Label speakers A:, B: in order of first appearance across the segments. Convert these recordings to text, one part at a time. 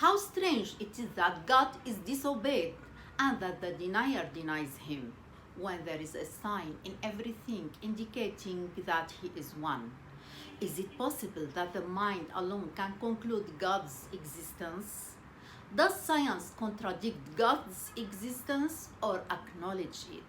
A: How strange it is that God is disobeyed and that the denier denies him, when there is a sign in everything indicating that he is one. Is it possible that the mind alone can conclude God's existence? Does science contradict God's existence or acknowledge it?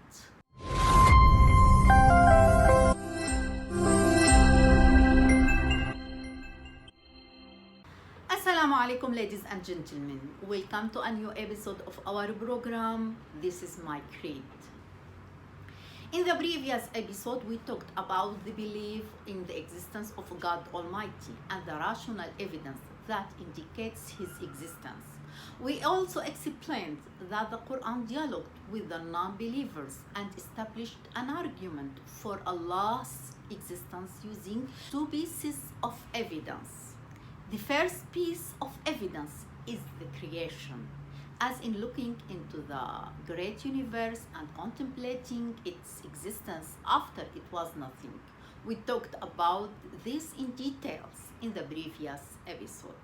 A: Assalamu alaikum, ladies and gentlemen. Welcome to a new episode of our program. This is my creed. In the previous episode, we talked about the belief in the existence of God Almighty and the rational evidence that indicates His existence. We also explained that the Quran dialogued with the non-believers and established an argument for Allah's existence using two pieces of evidence. The first piece of evidence is the creation, as in looking into the great universe and contemplating its existence after it was nothing. We talked about this in details in the previous episode.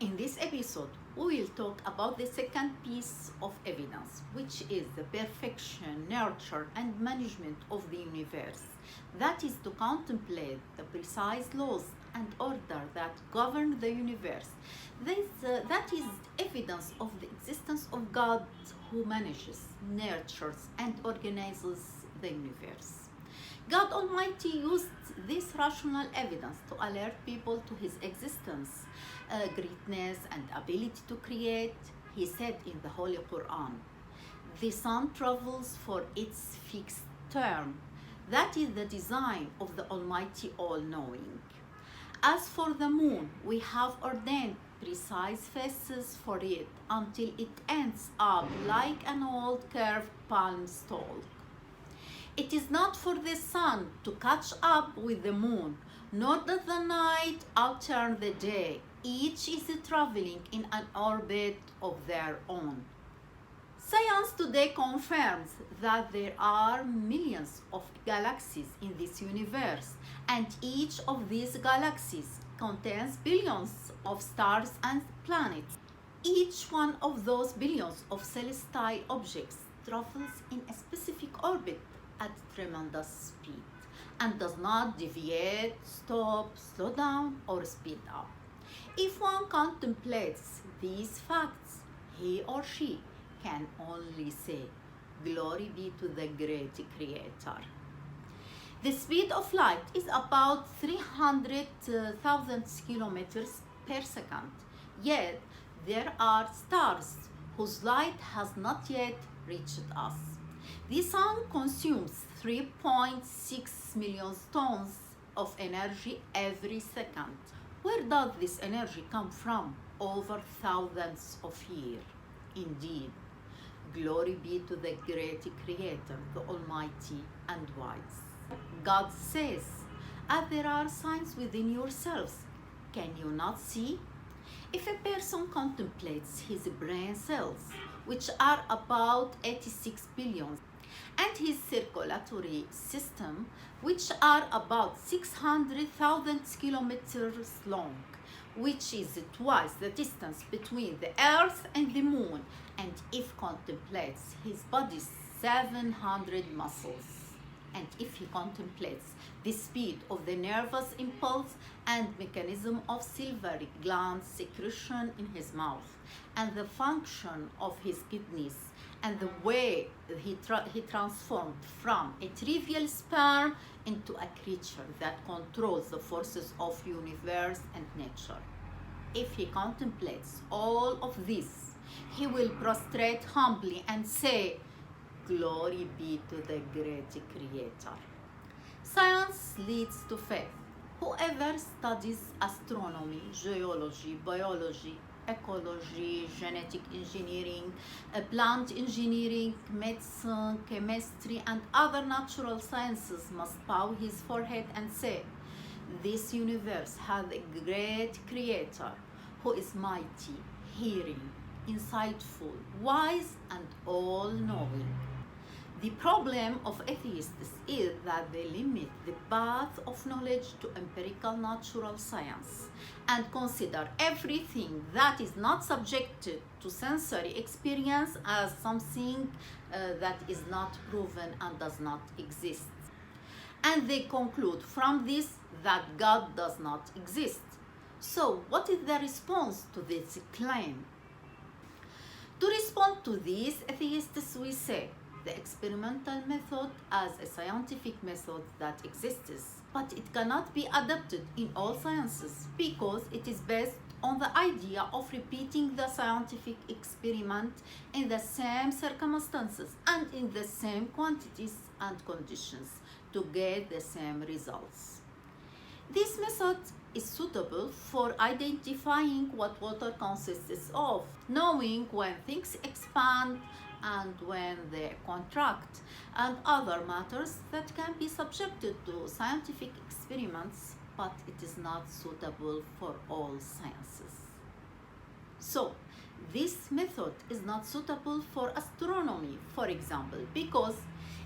A: In this episode, we will talk about the second piece of evidence, which is the perfection, nurture, and management of the universe. That is to contemplate the precise laws and order that govern the universe. That is evidence of the existence of God who manages, nurtures, and organizes the universe. God Almighty used this rational evidence to alert people to His existence, greatness, and ability to create. He said in the Holy Quran, "The sun travels for its fixed term." That is the design of the Almighty All-Knowing. As for the moon, we have ordained precise phases for it until it ends up like an old curved palm stalk. It is not for the sun to catch up with the moon, nor does the night outturn the day. Each is traveling in an orbit of their own. Science today confirms that there are millions of galaxies in this universe, and each of these galaxies contains billions of stars and planets. Each one of those billions of celestial objects travels in a specific orbit at tremendous speed and does not deviate, stop, slow down, or speed up. If one contemplates these facts, he or she can only say, "Glory be to the great Creator." The speed of light is about 300,000 kilometers per second. Yet there are stars whose light has not yet reached us. The sun consumes 3.6 million tons of energy every second. Where does this energy come from over thousands of years? Indeed, glory be to the great Creator, the Almighty and wise. God says, "As there are signs within yourselves, can you not see?" If a person contemplates his brain cells, which are about 86 billion, and his circulatory system, which are about 600,000 kilometers long, which is twice the distance between the Earth and the Moon, and if contemplates his body's 700 muscles, and if he contemplates the speed of the nervous impulse and mechanism of salivary gland secretion in his mouth, and the function of his kidneys, and the way he transformed from a trivial sperm into a creature that controls the forces of universe and nature. If he contemplates all of this, he will prostrate humbly and say, "Glory be to the great Creator." Science leads to faith. Whoever studies astronomy, geology, biology, ecology, genetic engineering, plant engineering, medicine, chemistry, and other natural sciences must bow his forehead and say, "This universe has a great Creator who is mighty, hearing, insightful, wise, and all-knowing." The problem of atheists is that they limit the path of knowledge to empirical natural science and consider everything that is not subjected to sensory experience as something that is not proven and does not exist. And they conclude from this that God does not exist. So, what is the response to this claim? To respond to these atheists, we say the experimental method as a scientific method that exists, but it cannot be adapted in all sciences because it is based on the idea of repeating the scientific experiment in the same circumstances and in the same quantities and conditions to get the same results. This method is suitable for identifying what water consists of, knowing when things expand and when they contract, and other matters that can be subjected to scientific experiments, but it is not suitable for all sciences. So, this method is not suitable for astronomy, for example, because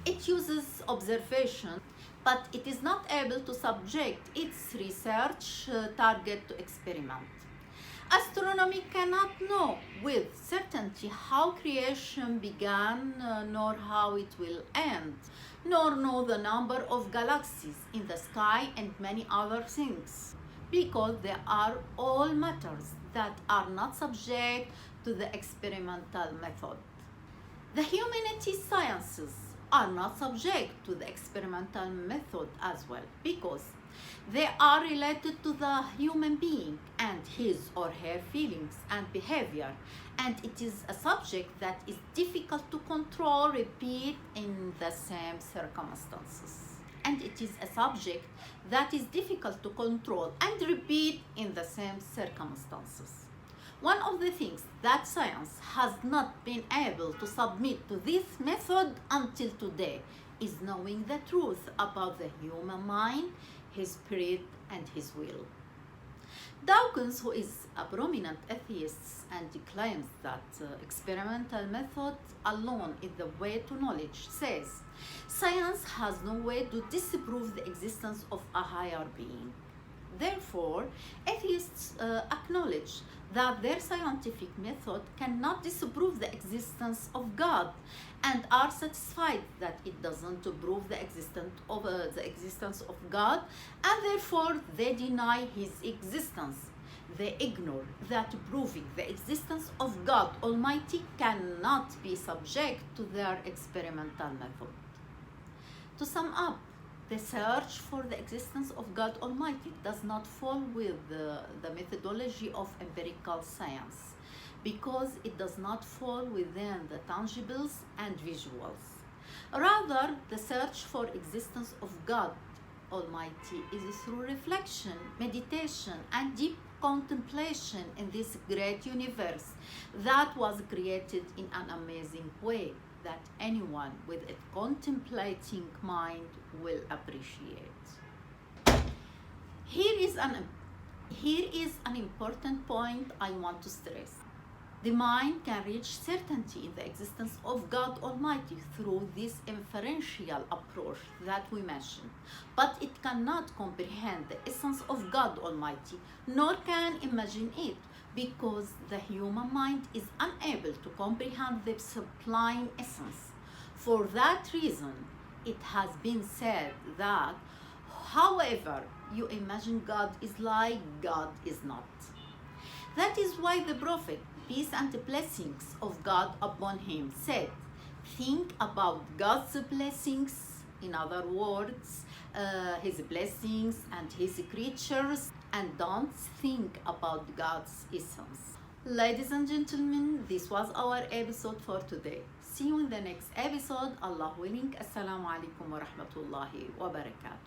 A: it uses observation, but it is not able to subject its research target to experiment. Astronomy cannot know with certainty how creation began, nor how it will end, nor know the number of galaxies in the sky and many other things, because they are all matters that are not subject to the experimental method. The humanities sciences are not subject to the experimental method as well, because they are related to the human being and his or her feelings and behavior, and it is a subject that is difficult to control, repeat in the same circumstances. And it is a subject that is difficult to control and repeat in the same circumstances. One of the things that science has not been able to submit to this method until today is knowing the truth about the human mind, his spirit, and his will. Dawkins, who is a prominent atheist and claims that experimental method alone is the way to knowledge, says science has no way to disprove the existence of a higher being. Therefore, atheists acknowledge that their scientific method cannot disprove the existence of God and are satisfied that it doesn't prove the existence of God, and therefore they deny his existence. They ignore that proving the existence of God Almighty cannot be subject to their experimental method. To sum up, the search for the existence of God Almighty does not fall with the methodology of empirical science, because it does not fall within the tangibles and visuals. Rather, the search for existence of God Almighty is through reflection, meditation, and deep contemplation in this great universe that was created in an amazing way that anyone with a contemplating mind will appreciate. Here is an important point I want to stress. The mind can reach certainty in the existence of God Almighty through this inferential approach that we mentioned, but it cannot comprehend the essence of God Almighty, nor can imagine it, because the human mind is unable to comprehend the sublime essence. For that reason, it has been said that however you imagine God is like, God is not. That is why the Prophet, peace and blessings of God upon him, said, think about God's blessings, in other words, his blessings and his creatures, and don't think about God's essence. Ladies and gentlemen, this was our episode for today. See you in the next episode. Allah willing. Assalamu alaikum wa rahmatullahi wa barakatuh.